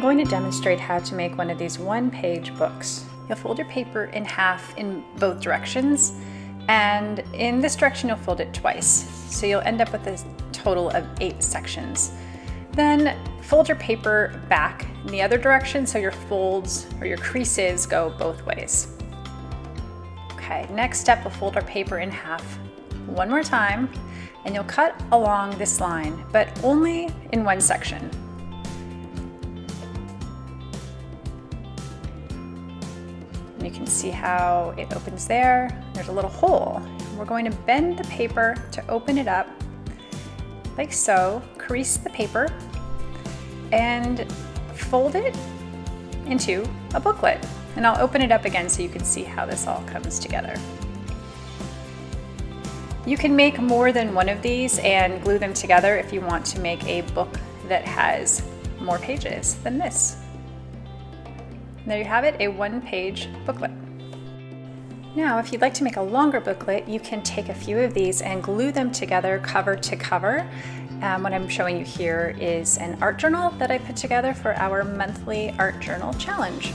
going to demonstrate how to make one of these one-page books. You'll fold your paper in half in both directions, and in this direction you'll fold it twice. So you'll end up with a total of 8 sections. Then fold your paper back in the other direction so your folds or your creases go both ways. Okay, next step, we'll fold our paper in half one more time, and you'll cut along this line, but only in one section. And you can see how it opens there. There's a little hole. We're going to bend the paper to open it up like so, crease the paper, and fold it into a booklet. And I'll open it up again so you can see how this all comes together. You can make more than one of these and glue them together if you want to make a book that has more pages than this. There you have it, a one-page booklet. Now, if you'd like to make a longer booklet, you can take a few of these and glue them together cover to cover. What I'm showing you here is an art journal that I put together for our monthly art journal challenge.